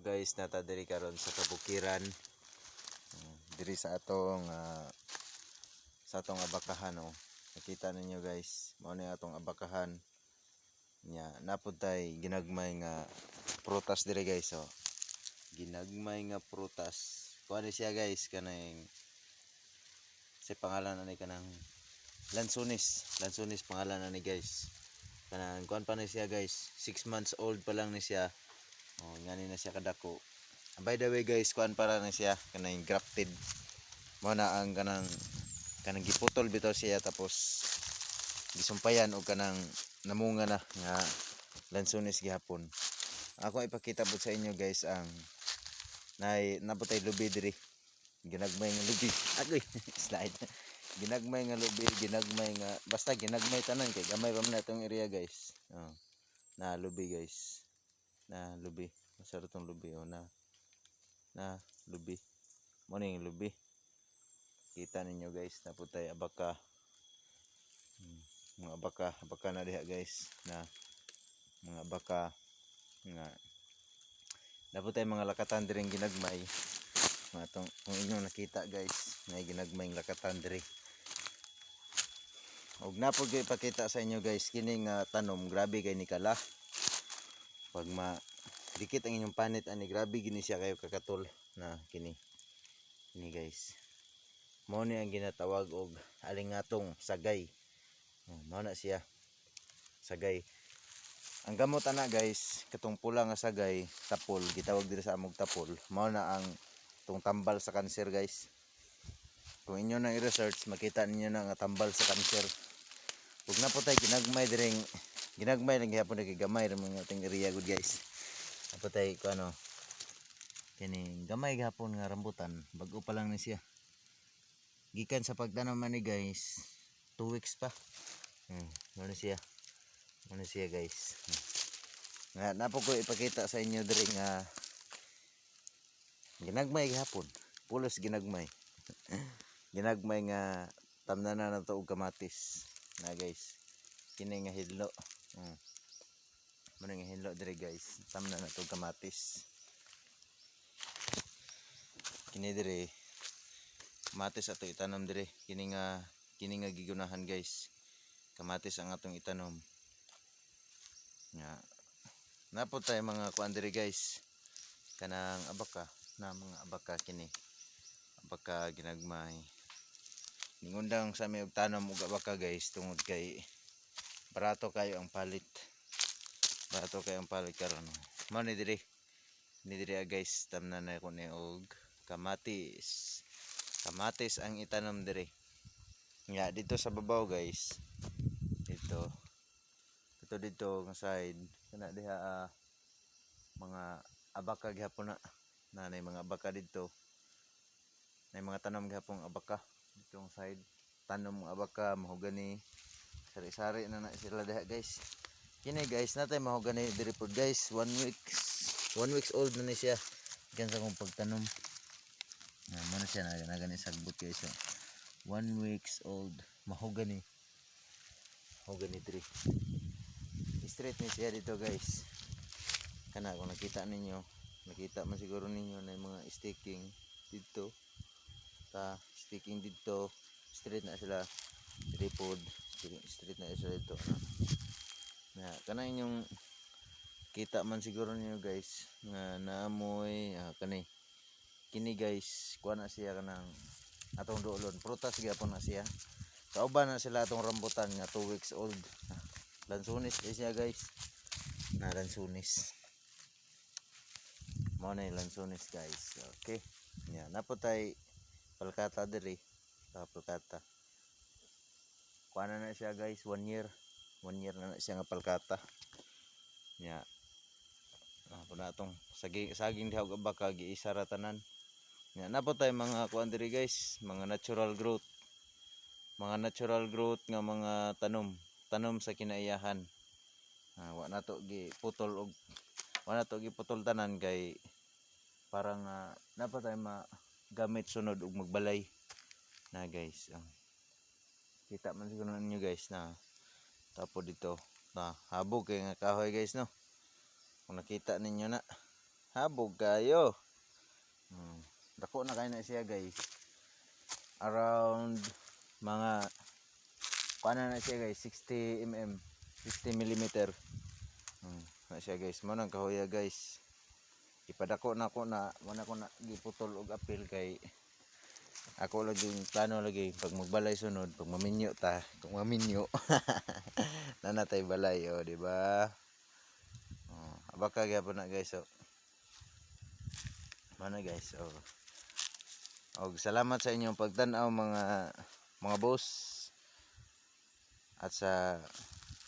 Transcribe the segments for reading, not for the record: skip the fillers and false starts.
guys, nata diri karon sa kabukiran. Diri sa atong abakahan oh. Nakita ninyo guys, mao ni atong abakahan. Nya napud tay ginagmay nga prutas diri guys oh. Ginagmay nga prutas. Kuha ni siya guys kanang sa pangalan ani kanang lansunis. Lansunis pangalan ani guys. Kanang kuan pa ni siya guys, 6 months old pa lang ni siya. Oh, ngani na siya kadako. By the way guys, kuan para na siya kanang grafted. Mao na ang kanang giputol bitaw siya tapos gisumpayan og kanang namunga na nga lansunis gihapon. Ako ipakita pud sa inyo guys ang naputay lubi diri. Ginagmay nga lubi. Agoy, slide. Ginagmay nga lubi, ginagmay nga basta ginagmay tanan kay gamay pa man natong area guys. Oh. Na lubi guys. Na lubi. Masarap tong lubi oh na lubi. Mo ning lubi. Kita ninyo guys, naputay abaka. Mga abaka na diha guys na mga abaka nga naputay mga lakatan diri ginagmay. Mga tong kung inyong nakita guys, may ginagmay lakatan diri. Og napod gyud ipakita sa inyo guys kini nga tanom, grabe kay ni kala. Pag dikit ang inyong panit ani grabe gini siya kayo kakatol na kini guys. Mao ni ang ginatawag og alingatong sagay. Mao na siya sagay. Ang gamot ana guys, katong pula nga sagay, tapol, gitawag diri sa amog tapol. Mao na ang tong tambal sa kanser guys. Kung inyo nang i-research, makita ninyo na nga tambal sa kanser. Ug naputay ginagmay diring ginagmay lang gihapon kay gamay ra mga ating area good guys. Naputay ko ano kini gamay gihapon nga rambutan, bag-o pa lang ni siya. Gikan sa pagtanom man ni guys, 2 weeks pa. Ano siya guys. Nga napo ko ipakita sa inyo diri nga ginagmay gihapon. Pulos ginagmay. Ginagmay nga tamnanan na to og kamatis. Na guys. Kini nga hidlo. Muna nga hidlo diri guys. Tamnan na to og kamatis. Kini diri kamatis ato itanom diri. Kini nga gigunahan guys. Kamatis ang atong itanom. Nga napod tay mga kuan diri guys. Kanang abaka na mga abaka kini. Abaka ginagmay. Ningundang sa may tanom og abaka guys tungod kay barato kayo ang palit. Barato kayo ang palit karon. Mao ni diri. Ni diri guys tamnan na ko ni og kamatis. Kamatis ang itanom diri. Nga dito sa babaw guys. Dito nga side kana diha mga abaka gihapon na. Nay mga abaka dito. Nay mga tanom gihapon abaka ditong side. Tanom abaka mahogani. Sari-sari na sila diha guys. Kini guys natay mahogani diri pod guys. 1 weeks old na ni siya. Gansa kong pagtanom. Mano siya na gani sagbot guys. 1 weeks old mahogani. Mahogani diri. Straight ni siya dito guys. Kana kung nakita man siguro ninyo na mga staking dito. Staking dito. Straight na sila tripod. Straight na sila dito. Kana inyong kita man siguro ninyo guys nga naamoy kini guys kuha na siya kanang atong duolon. Prutas gyapon na siya. Kauban na sila atong rambutan nga 2 weeks old. Lansunis siya guys. Na lansunis. Mao na lansunis guys. Okay. Nya napotay palkata diri. Palkata. Kuha na siya guys 1 year. 1 year na siya nga palkata. Nya puna atong saging diha og abaka giisa ra tanan. Nya napotay mga kuan diri guys, mga natural growth. Mga natural growth nga mga tanom sa kinaiyahan. Wa na to giputol tanan kay parang napatay magamit sunod og magbalay na guys. Kita man siguro ninyo guys na tapo dito na habog kay nga kahoy guys no. Kung nakita ninyo na Habog kayo. Dako na kayo na siya guys. Around mga kuan na siya guys, 60 mm, 60 millimeter. Na siya guys, mo nang kahoya guys. Ipadako na ko na, wala ko na giputol og apil kay ako lagi plano lagi pag magbalay sunod, pag maminyo ta, kung maminyo nanatay balay o, di ba? Abaka gyapon na guys. So mana guys, og salamat sa inyong pagtan-aw mga boss. At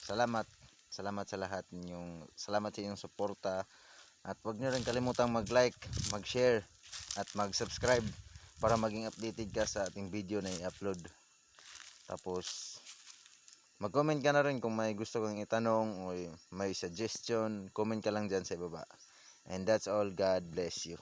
salamat sa lahat ninyong, salamat sa inyong suporta. At huwag nyo rin kalimutang mag-like, mag-share, at mag-subscribe para maging updated ka sa ating video na i-upload. Tapos, mag-comment ka na rin kung may gusto kang itanong o may suggestion. Comment ka lang dyan sa ibaba. And that's all. God bless you.